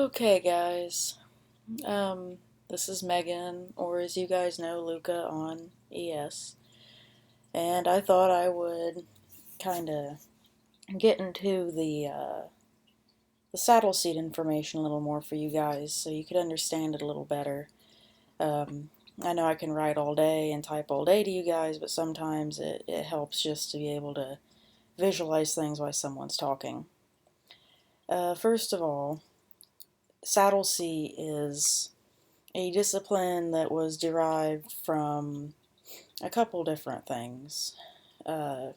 Okay, guys. This is Megan, or as you guys know, Luca on ES. And I thought I would kind of get into the saddle seat information a little more for you guys so you could understand it a little better. Um, I know I can write all day and type all day to you guys, but sometimes it helps just to be able to visualize things while someone's talking. First of all, saddle seat is a discipline that was derived from a couple different things. Uh,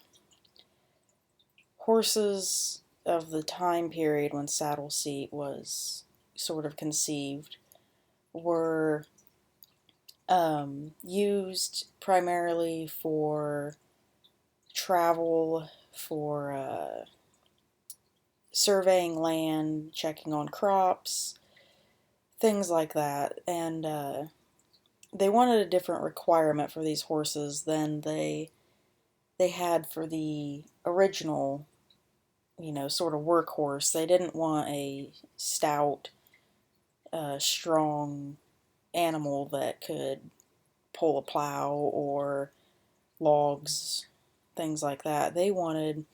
Horses of the time period when saddle seat was sort of conceived were used primarily for travel, for surveying land, checking on crops, things like that. And they wanted a different requirement for these horses than they had for the original, sort of workhorse. They didn't want a stout, strong animal that could pull a plow or logs, things like that. They wanted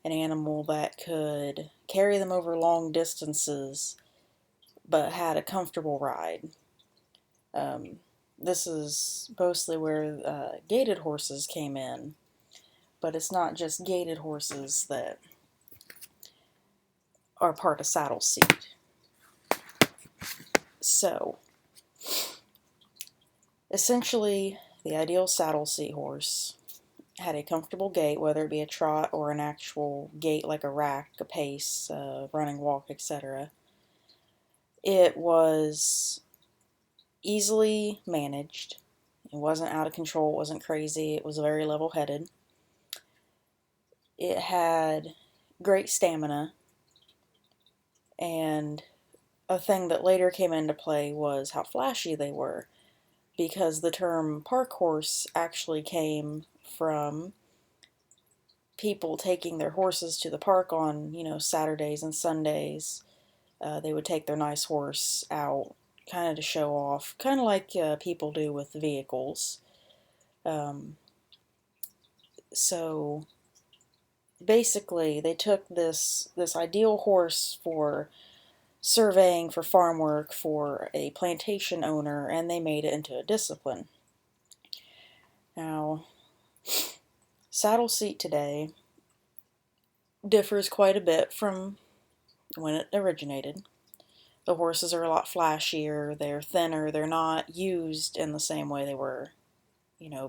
an animal that could carry them over long distances but had a comfortable ride. Um, this is mostly where gaited horses came in, but it's not just gaited horses that are part of saddle seat. So, essentially, the ideal saddle seat horse had a comfortable gait, whether it be a trot or an actual gait like a rack, a pace, running, walk, etc. It was easily managed. It wasn't out of control, it wasn't crazy, it was very level-headed. It had great stamina, and a thing that later came into play was how flashy they were, because the term park horse actually came from people taking their horses to the park on, Saturdays and Sundays. They would take their nice horse out, kind of to show off, kind of like people do with vehicles. Um, so basically, they took this ideal horse for surveying, for farm work, for a plantation owner, and they made it into a discipline. Now, saddle seat today differs quite a bit from when it originated. The horses are a lot flashier, they're thinner, they're not used in the same way they were,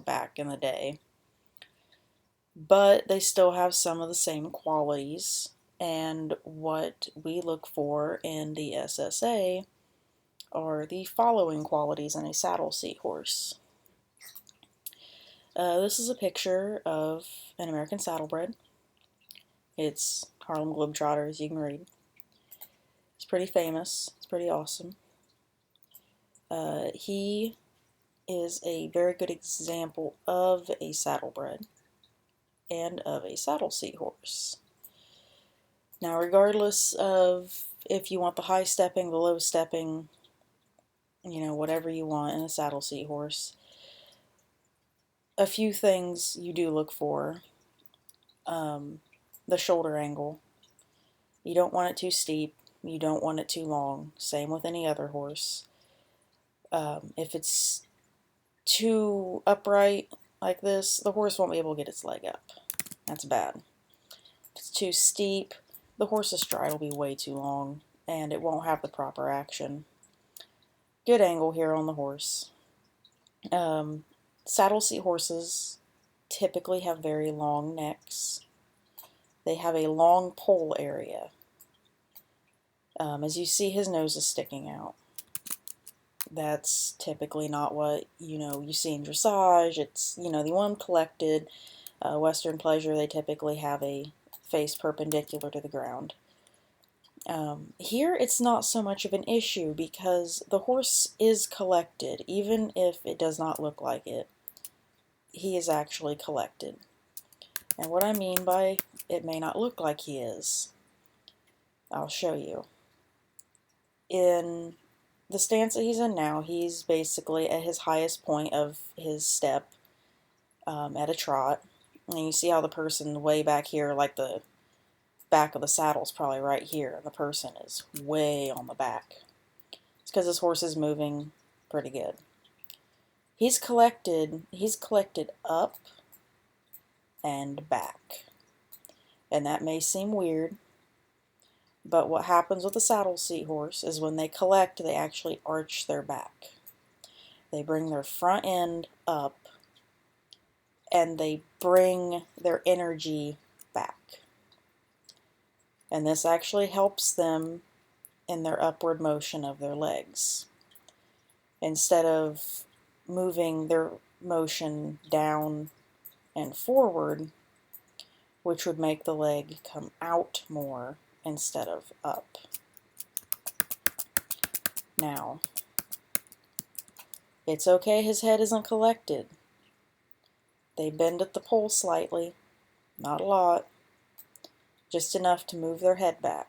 back in the day. But they still have some of the same qualities, and what we look for in the SSA are the following qualities in a saddle seat horse. This is a picture of an American saddlebred. It's Harlem Globetrotters, you can read. It's pretty famous. It's pretty awesome. He is a very good example of a saddlebred and of a saddle seat horse. Now, regardless of if you want the high stepping, the low stepping, whatever you want in a saddle seat horse, a few things you do look for. The shoulder angle. You don't want it too steep. You don't want it too long. Same with any other horse. If it's too upright like this, the horse won't be able to get its leg up. That's bad. If it's too steep, the horse's stride will be way too long, and it won't have the proper action. Good angle here on the horse. Saddle seat horses typically have very long necks. They have a long poll area. As you see, his nose is sticking out. That's typically not what, you see in dressage. It's, the one collected, Western pleasure, they typically have a face perpendicular to the ground. Here, it's not so much of an issue because the horse is collected, even if it does not look like it. He is actually collected. And what I mean by it may not look like he is, I'll show you. In the stance that he's in now, he's basically at his highest point of his step at a trot. And you see how the person way back here, like the back of the saddle is probably right here, and the person is way on the back. It's because this horse is moving pretty good. He's collected up and back. And that may seem weird, but what happens with a saddle seat horse is when they collect, they actually arch their back. They bring their front end up and they bring their energy back. And this actually helps them in their upward motion of their legs. Instead of moving their motion down and forward, which would make the leg come out more instead of up. Now, it's okay his head isn't collected. They bend at the pole slightly, not a lot, just enough to move their head back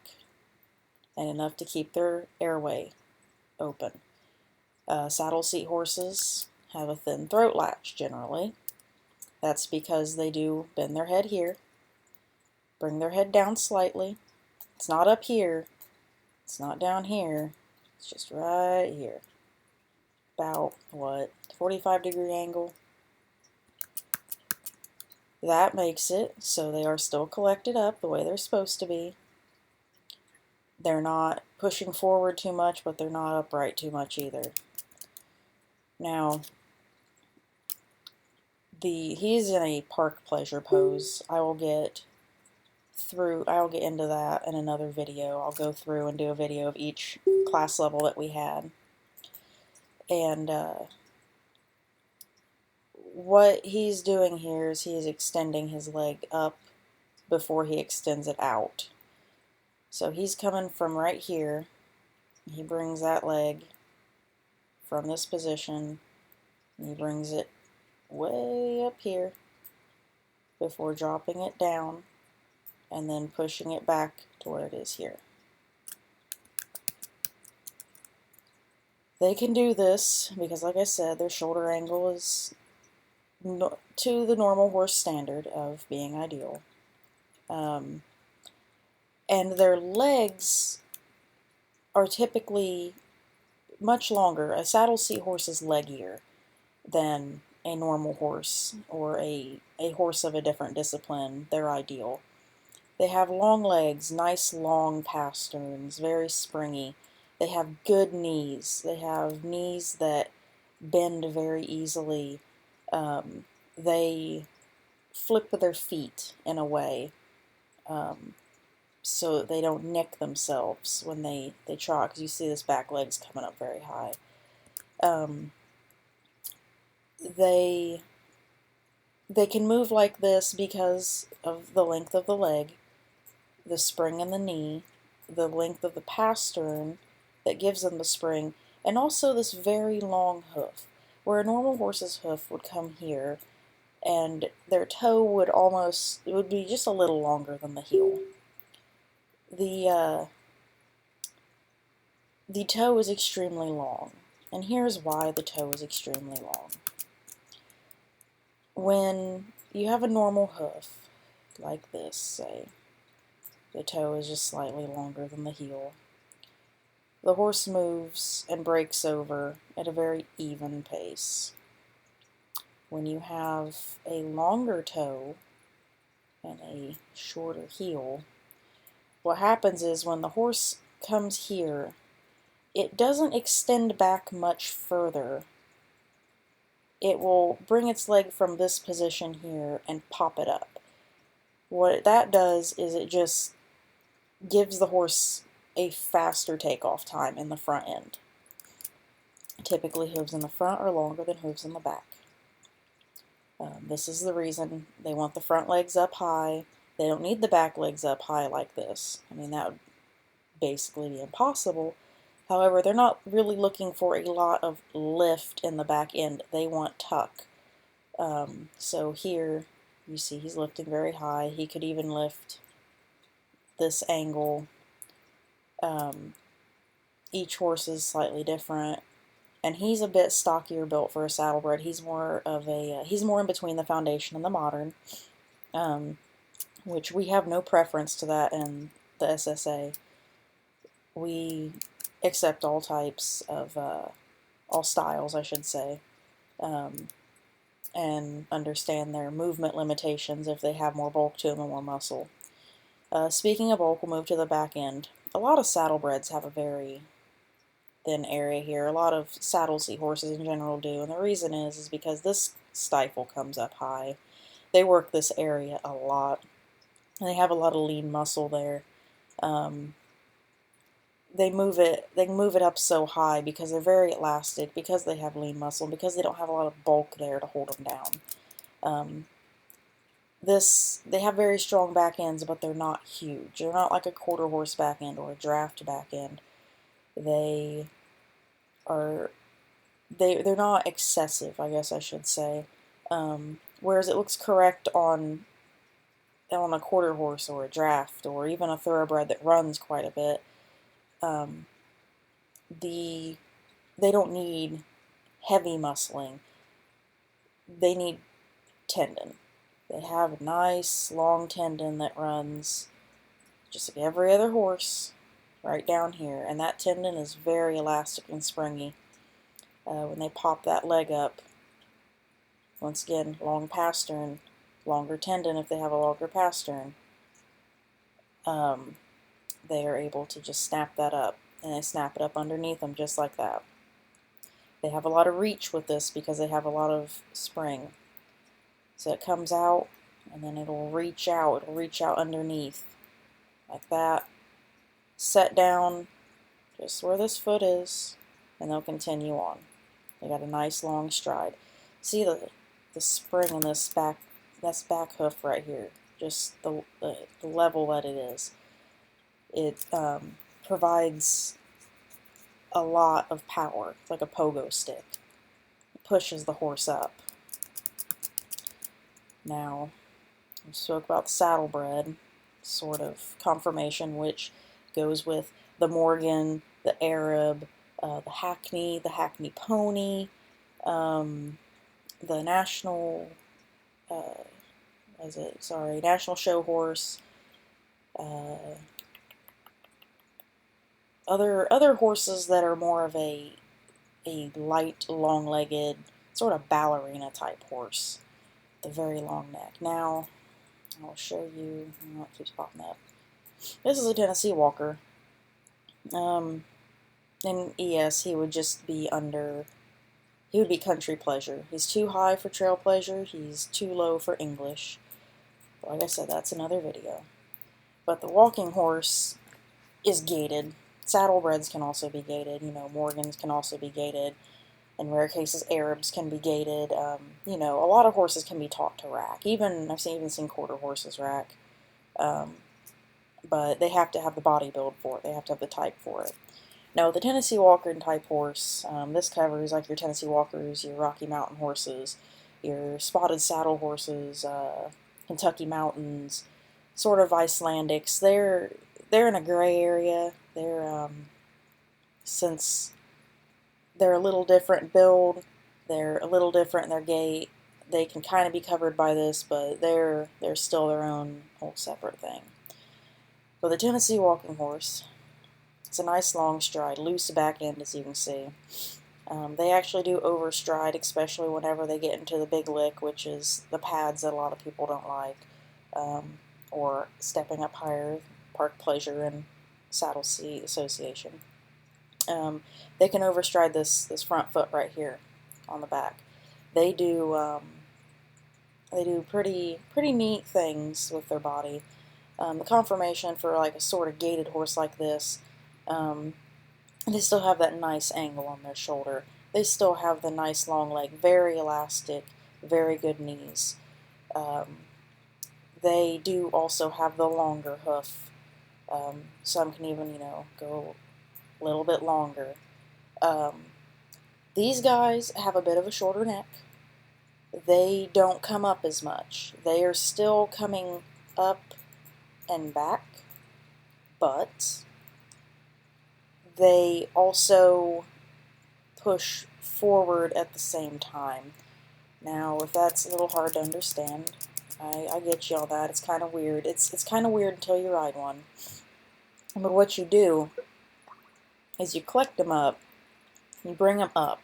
and enough to keep their airway open. Saddle seat horses have a thin throat latch generally. That's because they do bend their head here, bring their head down slightly. It's not up here, it's not down here, it's just right here. About, 45-degree angle. That makes it so they are still collected up the way they're supposed to be. They're not pushing forward too much, but they're not upright too much either. Now, he's in a park pleasure pose. I'll get into that in another video. I'll go through and do a video of each class level that we had. And what he's doing here is he is extending his leg up before he extends it out. So he's coming from right here. He brings that leg from this position. And he brings it way up here before dropping it down and then pushing it back to where it is here. They can do this because, like I said, their shoulder angle is to the normal horse standard of being ideal. And their legs are typically much longer. A saddle seat horse is leggier than a normal horse or a horse of a different discipline. They're ideal. They have long legs, nice long pasterns, very springy. They have good knees. They have knees that bend very easily. They flip their feet in a way so that they don't nick themselves when they trot, because you see this back leg's coming up very high. They can move like this because of the length of the leg, the spring in the knee, the length of the pastern that gives them the spring, and also this very long hoof, where a normal horse's hoof would come here, and their toe would be just a little longer than the heel. The toe is extremely long, and here's why the toe is extremely long. When you have a normal hoof, like this, say, the toe is just slightly longer than the heel. The horse moves and breaks over at a very even pace. When you have a longer toe and a shorter heel, what happens is when the horse comes here, it doesn't extend back much further. It will bring its leg from this position here and pop it up. What that does is it just gives the horse a faster takeoff time in the front end. Typically hooves in the front are longer than hooves in the back. This is the reason they want the front legs up high. They don't need the back legs up high like this. I mean, that would basically be impossible. However, they're not really looking for a lot of lift in the back end. They want tuck. So here, you see he's lifting very high. He could even lift this angle each horse is slightly different, and he's a bit stockier built for a saddlebred. He's more of a he's more in between the foundation and the modern, which we have no preference to that in the SSA. We accept all types of all styles, I should say, and understand their movement limitations if they have more bulk to them and more muscle. Speaking of bulk, we'll move to the back end. A lot of saddlebreds have a very thin area here. A lot of saddle seat horses in general do, and the reason is because this stifle comes up high. They work this area a lot, and they have a lot of lean muscle there. They move it up so high because they're very elastic, because they have lean muscle, because they don't have a lot of bulk there to hold them down. They have very strong back ends, but they're not huge. They're not like a quarter horse back end or a draft back end. They're not excessive, I guess I should say. Whereas it looks correct on a quarter horse or a draft or even a thoroughbred that runs quite a bit. They don't need heavy muscling. They need tendon. They have a nice long tendon that runs just like every other horse right down here, and that tendon is very elastic and springy. When they pop that leg up, once again, long pastern, longer tendon if they have a longer pastern, they are able to just snap that up, and they snap it up underneath them just like that. They have a lot of reach with this because they have a lot of spring. So it comes out, and then it'll reach out underneath, like that, set down just where this foot is, and they'll continue on. They got a nice long stride. See the spring in this back hoof right here, just the level that it is. It provides a lot of power, like a pogo stick. It pushes the horse up. Now, we spoke about the saddlebred sort of conformation, which goes with the Morgan, the Arab, the Hackney pony, the national, national show horse, other horses that are more of a light, long-legged, sort of ballerina type horse, the very long neck. Now, I'll show you. Oh, it keeps popping up. This is a Tennessee Walker. In ES, he would just be he would be country pleasure. He's too high for trail pleasure. He's too low for English. But like I said, that's another video. But the walking horse is gated. Saddlebreds can also be gated. Morgans can also be gated. In rare cases, Arabs can be gated. A lot of horses can be taught to rack. I've even seen quarter horses rack. But they have to have the body build for it. They have to have the type for it. Now, the Tennessee Walker type horse, this covers like your Tennessee Walkers, your Rocky Mountain horses, your spotted saddle horses, Kentucky Mountains, sort of Icelandics. They're in a gray area. Since they're a little different build, they're a little different in their gait, they can kind of be covered by this, but they're still their own whole separate thing. So the Tennessee walking horse, it's a nice long stride, loose back end as you can see. They actually do overstride, especially whenever they get into the big lick, which is the pads that a lot of people don't like, or stepping up higher, Park Pleasure and Saddle Seat Association. They can overstride this front foot right here on the back. They do pretty neat things with their body. The conformation for like a sort of gated horse like this, they still have that nice angle on their shoulder. They still have the nice long leg, very elastic, very good knees. They do also have the longer hoof. Some can even, go a little bit longer. These guys have a bit of a shorter neck. They don't come up as much. They are still coming up and back, but they also push forward at the same time. Now, if that's a little hard to understand, I get you all that. It's kind of weird. It's kind of weird until you ride one. But what you do is you collect them up, you bring them up.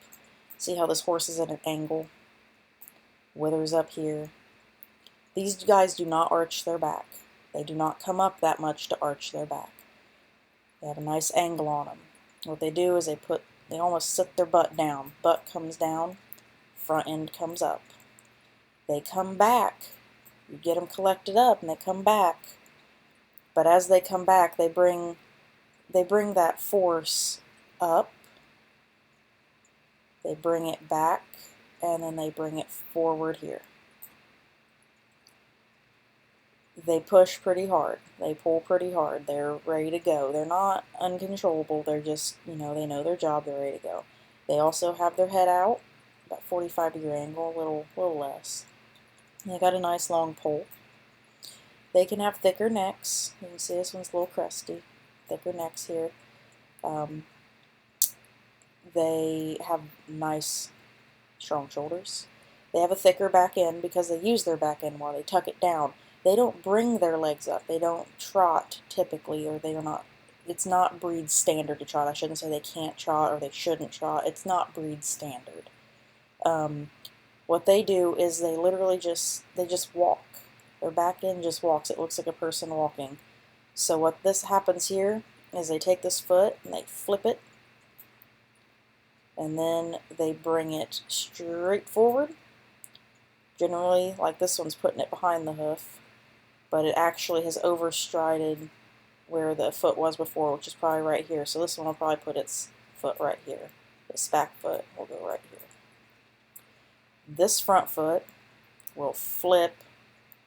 See how this horse is at an angle? Withers up here. These guys do not arch their back. They do not come up that much to arch their back. They have a nice angle on them. What they do is they almost sit their butt down. Butt comes down, front end comes up. They come back. You get them collected up and they come back. But as they come back, they bring that force up. They bring it back, and then they bring it forward here. They push pretty hard. They pull pretty hard. They're ready to go. They're not uncontrollable. They're just, they know their job. They're ready to go. They also have their head out, about 45-degree angle, a little less. They got a nice long pole. They can have thicker necks. You can see this one's a little crusty. Thicker necks here. They have nice, strong shoulders. They have a thicker back end because they use their back end more. They tuck it down. They don't bring their legs up. They don't trot typically, or they are not. It's not breed standard to trot. I shouldn't say they can't trot or they shouldn't trot. It's not breed standard. What they do is they literally just walk. Their back end just walks. It looks like a person walking. So what this happens here is they take this foot and they flip it, and then they bring it straight forward. Generally, like this one's putting it behind the hoof, but it actually has overstrided where the foot was before, which is probably right here. So this one will probably put its foot right here. This back foot will go right here. This front foot will flip.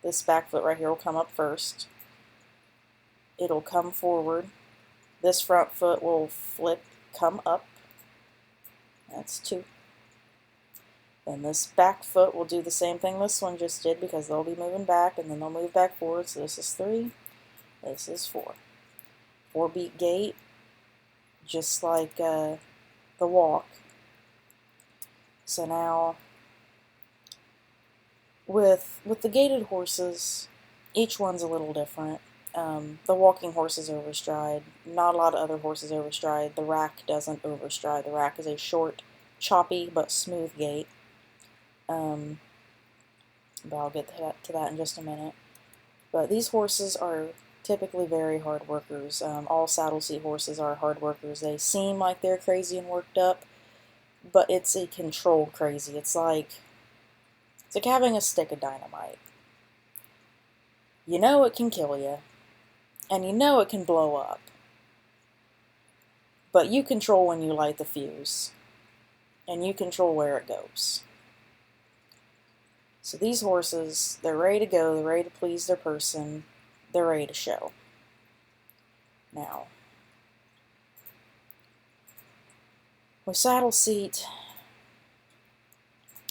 This back foot right here will come up first. It'll come forward. This front foot will flip, come up. That's 2. And this back foot will do the same thing this one just did, because they'll be moving back and then they'll move back forward. So this is 3, this is 4. 4-beat gait, just like the walk. So now, with the gaited horses, each one's a little different. The walking horses overstride. Not a lot of other horses overstride. The rack doesn't overstride. The rack is a short, choppy, but smooth gait. But I'll get to that in just a minute. But these horses are typically very hard workers. All saddle seat horses are hard workers. They seem like they're crazy and worked up, but it's a controlled crazy. It's like having a stick of dynamite. You know it can kill you, and you know it can blow up, but you control when you light the fuse, and you control where it goes. So these horses, they're ready to go, they're ready to please their person, they're ready to show. Now, with saddle seat,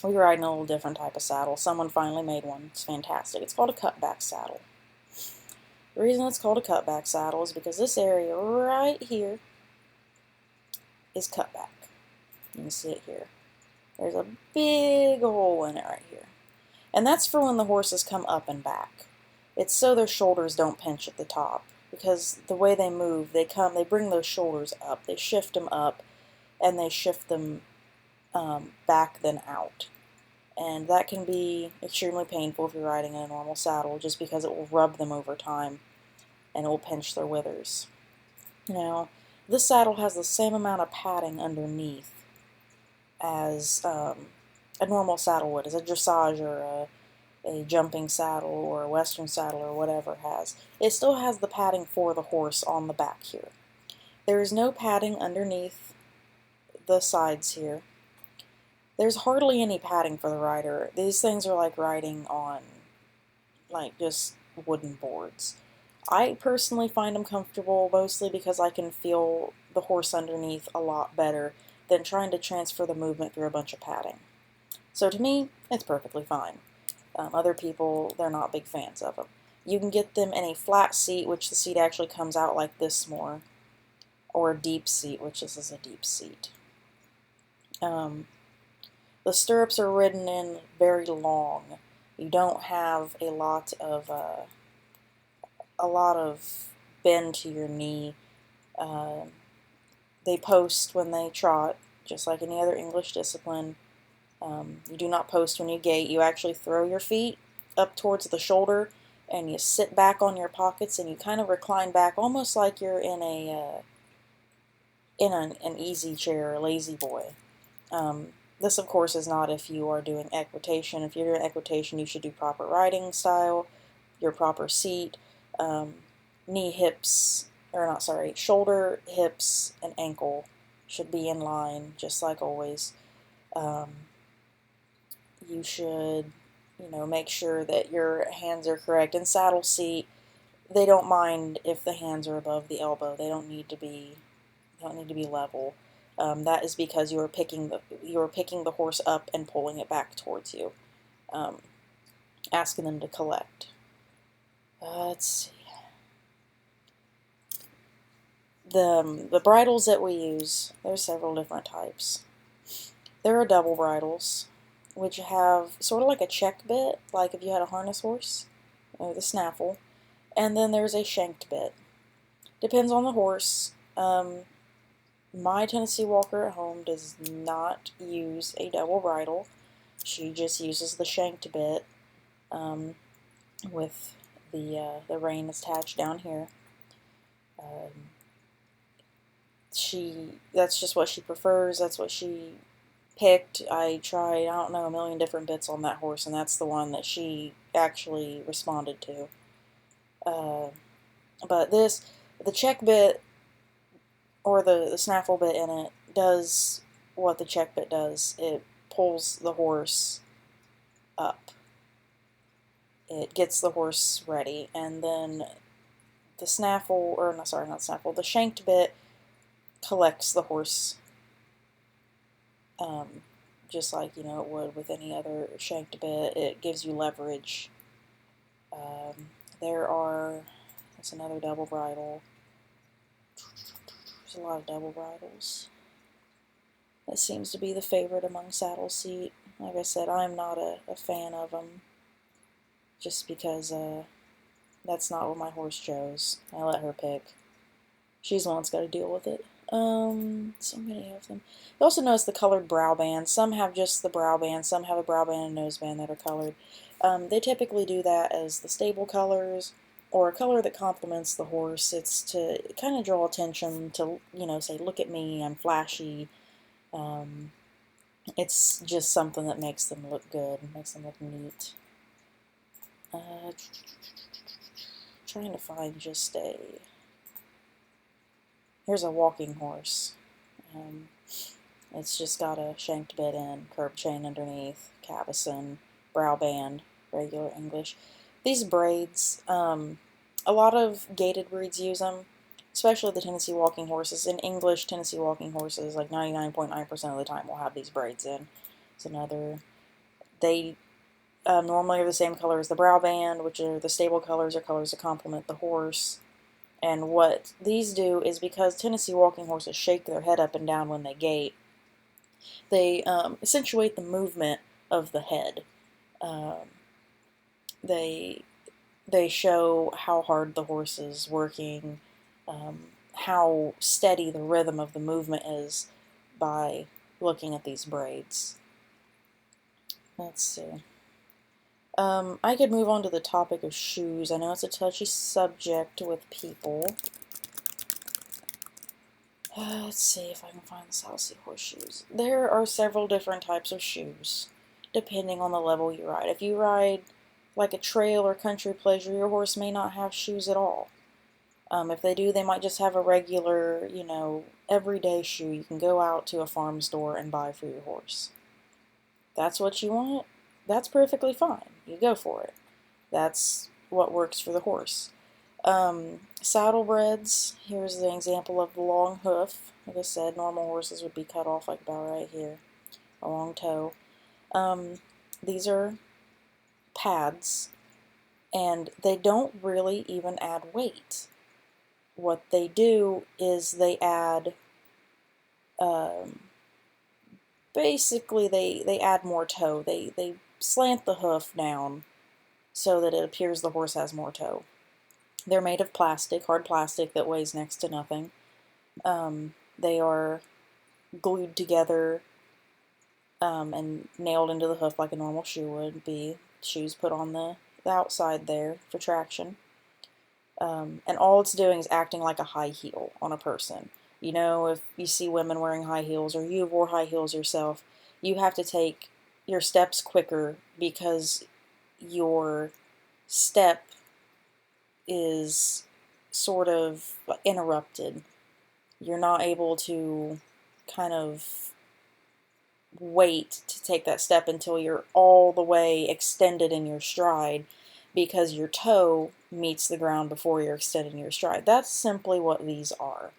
we ride in a little different type of saddle. Someone finally made one. It's fantastic. It's called a cutback saddle. The reason it's called a cutback saddle is because this area right here is cutback. You can see it here. There's a big hole in it right here. And that's for when the horses come up and back. It's so their shoulders don't pinch at the top, because the way they move, they bring those shoulders up, they shift them up, and they shift them back then out. And that can be extremely painful if you're riding in a normal saddle, just because it will rub them over time and it will pinch their withers. Now, this saddle has the same amount of padding underneath as a normal saddle would, as a dressage or a jumping saddle or a western saddle or whatever has. It still has the padding for the horse on the back here. There is no padding underneath the sides here. There's hardly any padding for the rider. These things are like riding on just wooden boards. I personally find them comfortable mostly because I can feel the horse underneath a lot better than trying to transfer the movement through a bunch of padding. So to me, it's perfectly fine. Other people, they're not big fans of them. You can get them in a flat seat, which the seat actually comes out like this more. or a deep seat, which this is a deep seat. The stirrups are ridden in very long. You don't have a lot of bend to your knee. They post when they trot, just like any other English discipline. You do not post when you gait. You actually throw your feet up towards the shoulder, and you sit back on your pockets, and you kind of recline back, almost like you're in an easy chair, a lazy boy. This, of course, is not if you are doing equitation. If you're doing equitation, you should do proper riding style, your proper seat, knee, hips, or not, sorry, shoulder, hips, and ankle should be in line, just like always. You should, make sure that your hands are correct. In saddle seat, they don't mind if the hands are above the elbow. They don't need to be level. That is because you are picking the horse up and pulling it back towards you, asking them to collect. Let's see. The bridles that we use, there's several different types. There are double bridles, which have sort of like a check bit, like if you had a harness horse, or the snaffle, and then there's a shanked bit. Depends on the horse. My Tennessee Walker at home does not use a double bridle. She just uses the shanked bit with the rein attached down here. That's just what she prefers. That's what she picked. I tried, I don't know, a million different bits on that horse, and that's the one that she actually responded to. But the check bit, or the snaffle bit in it, does what the check bit does. It pulls the horse up. It gets the horse ready, and then the snaffle, or no, sorry, not snaffle, the shanked bit collects the horse, just like it would with any other shanked bit. It gives you leverage. That's another double bridle. There's a lot of double bridles. That seems to be the favorite among saddle seat. Like I said, I'm not a fan of them, just because that's not what my horse chose. I let her pick. She's the one that's got to deal with it. So many of them. You also notice the colored brow bands. Some have just the brow band, some have a brow band and nose band that are colored. They typically do that as the stable colors, or a color that complements the horse. It's to kind of draw attention to, say, look at me, I'm flashy. It's just something that makes them look good, makes them look neat. Trying to find just here's a walking horse. It's just got a shanked bit in, curb chain underneath, cavison, brow band, regular English. These braids, a lot of gaited breeds use them, especially the Tennessee walking horses. In English, Tennessee walking horses, like 99.9% of the time, will have these braids in. It's they normally are the same color as the brow band, which are the stable colors, or colors that complement the horse. And what these do is, because Tennessee walking horses shake their head up and down when they gait, they accentuate the movement of the head. They show how hard the horse is working, how steady the rhythm of the movement is by looking at these braids. Let's see. I could move on to the topic of shoes. I know it's a touchy subject with people. Let's see if I can find the saddle seat horse shoes. There are several different types of shoes, depending on the level you ride. If you ride like a trail or country pleasure, your horse may not have shoes at all. If they do, they might just have a regular, everyday shoe you can go out to a farm store and buy for your horse. That's what you want? That's perfectly fine. You go for it. That's what works for the horse. Saddlebreds, here's an example of the long hoof. Like I said, normal horses would be cut off like about right here, a long toe. These are pads, and they don't really even add weight. what they do is they add, um, basically they add more toe. They slant the hoof down so that it appears the horse has more toe. They're made of plastic, hard plastic that weighs next to nothing. They are glued together and nailed into the hoof like a normal shoe would be. Shoes put on the outside there for traction. And all it's doing is acting like a high heel on a person. You know, if you see women wearing high heels or you've wore high heels yourself, you have to take your steps quicker because your step is sort of interrupted. You're not able to kind of wait to take that step until you're all the way extended in your stride because your toe meets the ground before you're extended in your stride. That's simply what these are.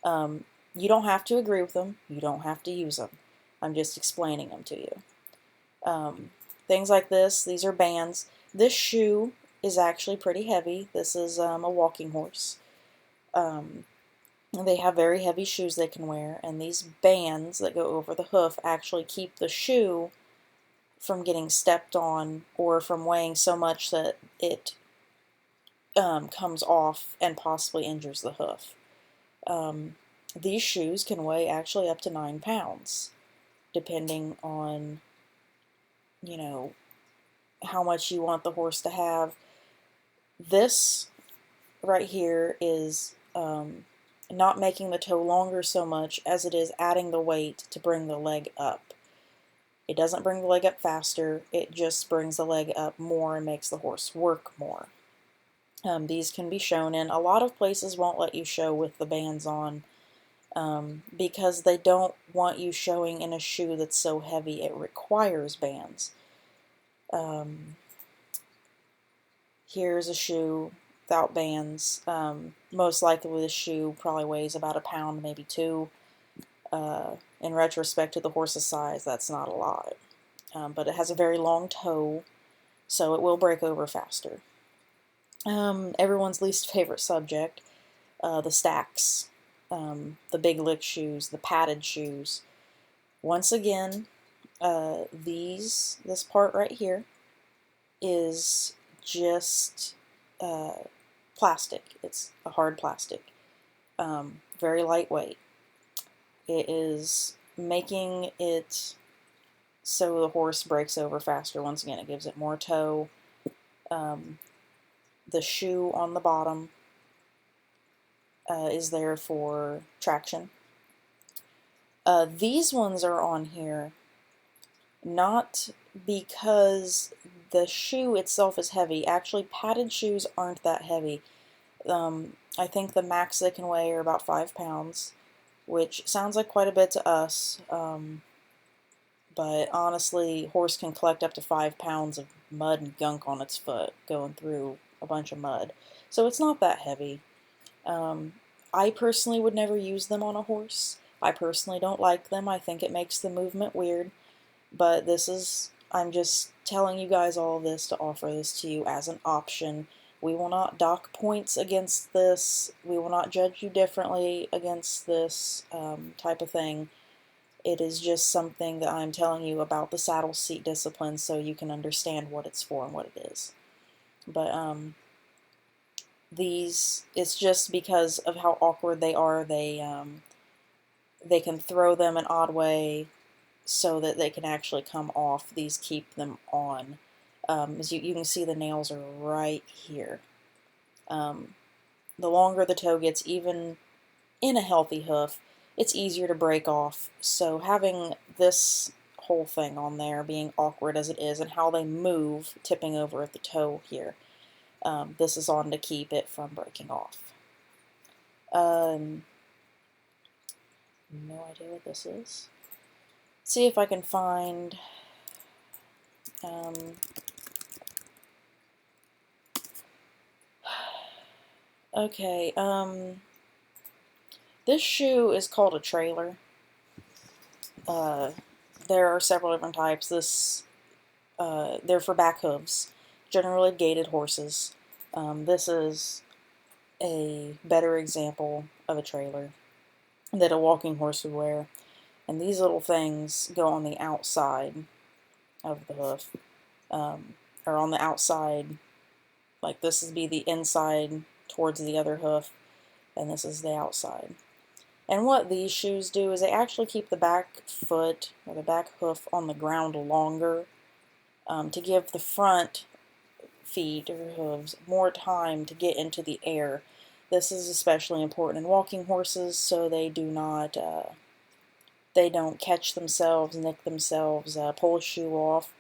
You don't have to agree with them. You don't have to use them. I'm just explaining them to you. Things like this, these are bands. This shoe is actually pretty heavy. This is a walking horse. They have very heavy shoes they can wear, and these bands that go over the hoof actually keep the shoe from getting stepped on or from weighing so much that it comes off and possibly injures the hoof. These shoes can weigh actually up to 9 pounds, depending on, you know, how much you want the horse to have. This right here is not making the toe longer so much as it is adding the weight to bring the leg up. It doesn't bring the leg up faster, it just brings the leg up more and makes the horse work more. These can be shown in. A lot of places won't let you show with the bands on because they don't want you showing in a shoe that's so heavy it requires bands. Here's a shoe without bands. Most likely this shoe probably weighs about a pound, maybe 2. In retrospect to the horse's size, that's not a lot. But it has a very long toe, so it will break over faster. Everyone's least favorite subject, the stacks, the big lick shoes, the padded shoes. Once again, this part right here is just plastic. It's a hard plastic, very lightweight. It is making it so the horse breaks over faster. Once again, it gives it more toe. The shoe on the bottom is there for traction. These ones are on here not because the shoe itself is heavy. Actually, padded shoes aren't that heavy. I think the max they can weigh are about 5 pounds, which sounds like quite a bit to us. But honestly, horse can collect up to 5 pounds of mud and gunk on its foot going through a bunch of mud. So it's not that heavy. I personally would never use them on a horse. I personally don't like them. I think it makes the movement weird. But I'm just telling you guys all of this to offer this to you as an option. We will not dock points against this. We will not judge you differently against this type of thing. It is just something that I'm telling you about the saddle seat discipline so you can understand what it's for and what it is. But it's just because of how awkward they are. They can throw them an odd way so that they can actually come off. These keep them on. As you can see, the nails are right here. The longer the toe gets, even in a healthy hoof, it's easier to break off. So having this whole thing on there, being awkward as it is, and how they move, tipping over at the toe here, this is on to keep it from breaking off. No idea what this is. Let's see if I can find okay, this shoe is called a trailer. There are several different types. They're for back hooves, generally gaited horses. This is a better example of a trailer that a walking horse would wear. And these little things go on the outside of the hoof, or on the outside, like this would be the inside towards the other hoof, and this is the outside. And what these shoes do is they actually keep the back foot or the back hoof on the ground longer, to give the front feet or hooves more time to get into the air. This is especially important in walking horses, so they don't catch themselves, nick themselves, pull a shoe off.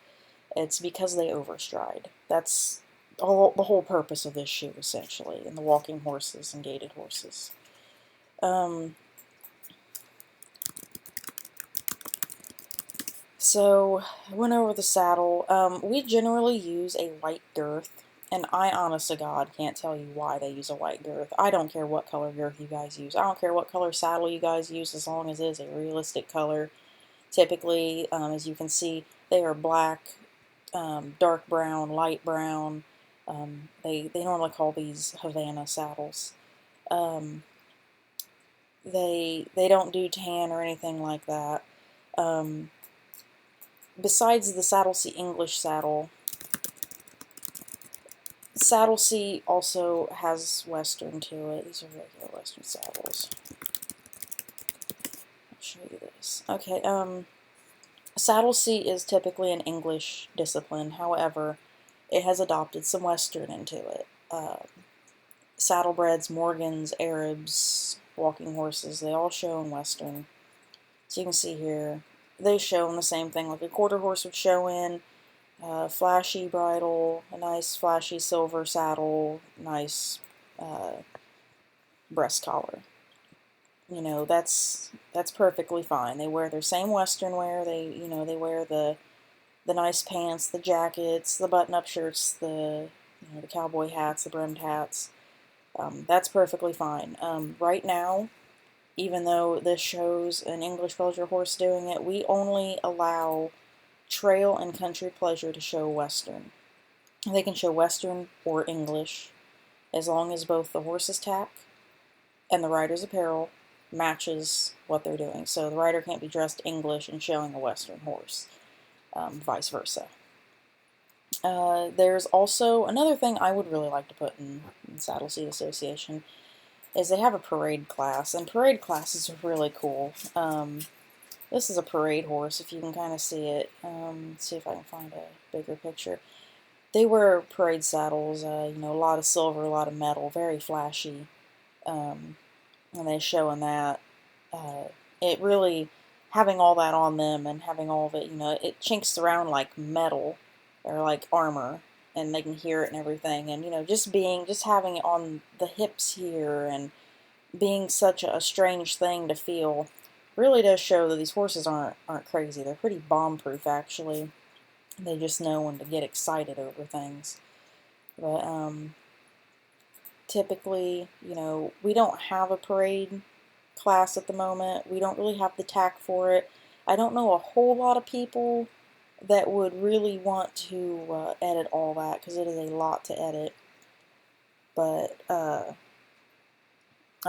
It's because they overstride. That's the whole purpose of this shoe, essentially, in the walking horses and gaited horses. So, I went over the saddle. We generally use a white girth, and I, honest to God, can't tell you why they use a white girth. I don't care what color girth you guys use. I don't care what color saddle you guys use, as long as it is a realistic color. Typically, as you can see, they are black, dark brown, light brown. They normally call these Havana saddles. They don't do tan or anything like that. Besides the Saddle Seat English saddle, Saddle Seat also has Western to it. These are regular Western saddles. I'll show you this. Okay, Saddle Seat is typically an English discipline. However, it has adopted some Western into it. Saddlebreds, Morgans, Arabs, walking horses, they all show in Western. So you can see here, they show in the same thing like a quarter horse would show in. Flashy bridle, a nice flashy silver saddle, nice breast collar. You know, that's perfectly fine. They wear their same Western wear. They wear the nice pants, the jackets, the button-up shirts, the cowboy hats, the brimmed hats. That's perfectly fine. Right now, even though this shows an English pleasure horse doing it, we only allow trail and country pleasure to show Western. They can show Western or English, as long as both the horse's tack and the rider's apparel matches what they're doing. So the rider can't be dressed English and showing a Western horse, vice versa. There's also another thing I would really like to put in Saddle Seat Association, is they have a parade class, and parade classes are really cool. This is a parade horse, if you can kind of see it. Let's see if I can find a bigger picture. They wear parade saddles, a lot of silver, a lot of metal, very flashy, and they show in that. It really, having all that on them and having all of it, it chinks around like metal, or like armor, and they can hear it and everything, and, just having it on the hips here, and being such a strange thing to feel, really does show that these horses aren't crazy. They're pretty bomb-proof, actually. They just know when to get excited over things. But typically, we don't have a parade class at the moment. We don't really have the tack for it. I don't know a whole lot of people that would really want to edit all that, because it is a lot to edit. But I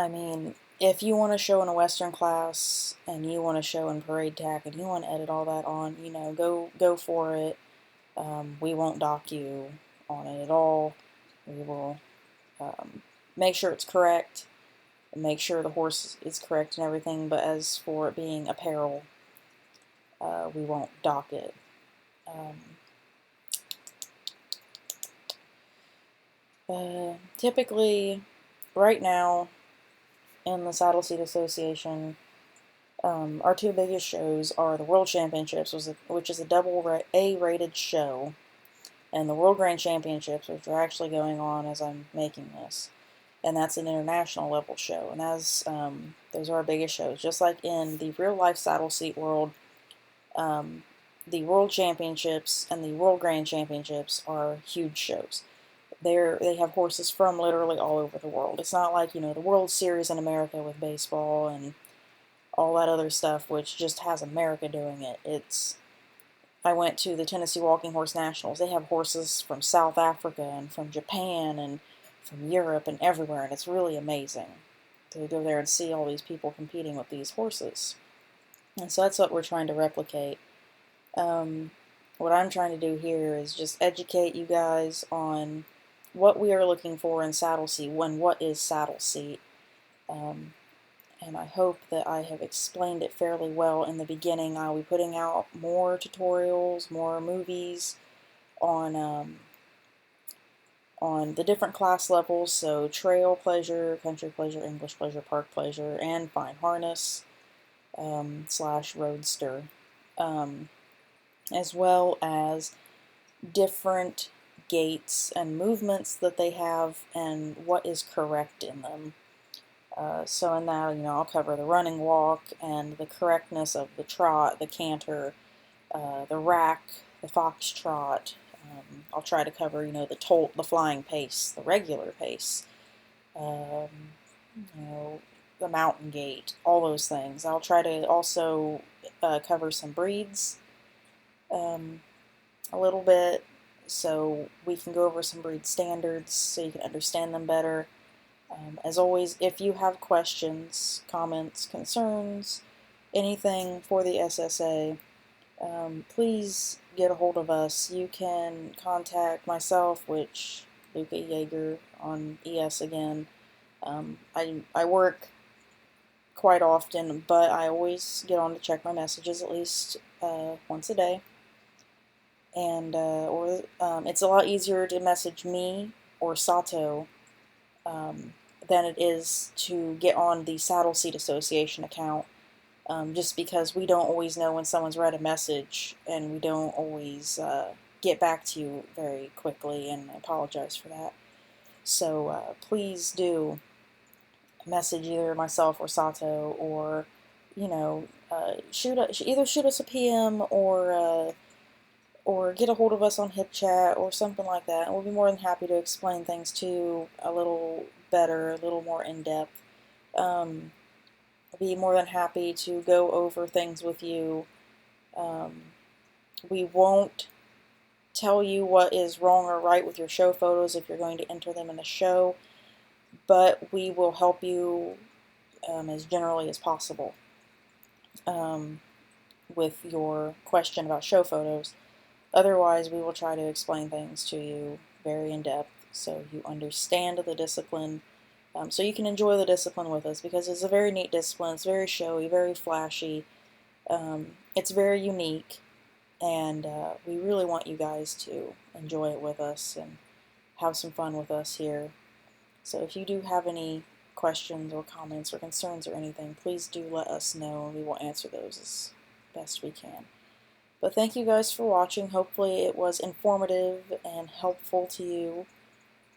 mean, if you want to show in a Western class, and you want to show in parade tack, and you want to edit all that on, go for it. We won't dock you on it at all. We will make sure it's correct, and make sure the horse is correct and everything, but as for it being apparel, we won't dock it. Typically, right now, in the Saddle Seat Association, our two biggest shows are the World Championships, which is a double A-rated show, and the World Grand Championships, which are actually going on as I'm making this. And that's an international level show, and those are our biggest shows. Just like in the real-life saddle seat world, the World Championships and the World Grand Championships are huge shows. They have horses from literally all over the world. It's not like, the World Series in America with baseball and all that other stuff, which just has America doing it. I went to the Tennessee Walking Horse Nationals. They have horses from South Africa and from Japan and from Europe and everywhere, and it's really amazing to go there and see all these people competing with these horses. And so that's what we're trying to replicate. What I'm trying to do here is just educate you guys on what we are looking for in saddle seat, what is saddle seat. And I hope that I have explained it fairly well in the beginning. I'll be putting out more tutorials, more movies on the different class levels, so trail pleasure, country pleasure, English pleasure, park pleasure, and fine harness / roadster, as well as different gaits and movements that they have and what is correct in them. So in that, I'll cover the running walk and the correctness of the trot, the canter, the rack, the foxtrot. I'll try to cover, the flying pace, the regular pace, the mountain gait, all those things. I'll try to also cover some breeds a little bit, so we can go over some breed standards so you can understand them better. As always, if you have questions, comments, concerns, anything for the SSA, please get a hold of us. You can contact myself, which Luca Yeager on ES again. I work quite often, but I always get on to check my messages at least once a day. And it's a lot easier to message me or Sato than it is to get on the Saddle Seat Association account, just because we don't always know when someone's read a message, and we don't always get back to you very quickly, and I apologize for that. So please do message either myself or Sato, or either shoot us a PM or get a hold of us on HipChat or something like that, and we'll be more than happy to explain things to you a little better, a little more in-depth. I'll be more than happy to go over things with you. We won't tell you what is wrong or right with your show photos if you're going to enter them in the show, but we will help you as generally as possible with your question about show photos. Otherwise, we will try to explain things to you very in depth so you understand the discipline, so you can enjoy the discipline with us, because it's a very neat discipline. It's very showy, very flashy. It's very unique, and we really want you guys to enjoy it with us and have some fun with us here. So if you do have any questions or comments or concerns or anything, please do let us know, and we will answer those as best we can. But thank you guys for watching. Hopefully it was informative and helpful to you.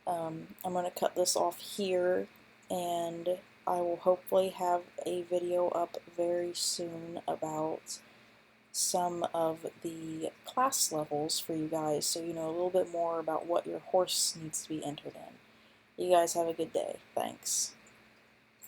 I'm going to cut this off here, and I will hopefully have a video up very soon about some of the class levels for you guys, so you know a little bit more about what your horse needs to be entered in. You guys have a good day. Thanks.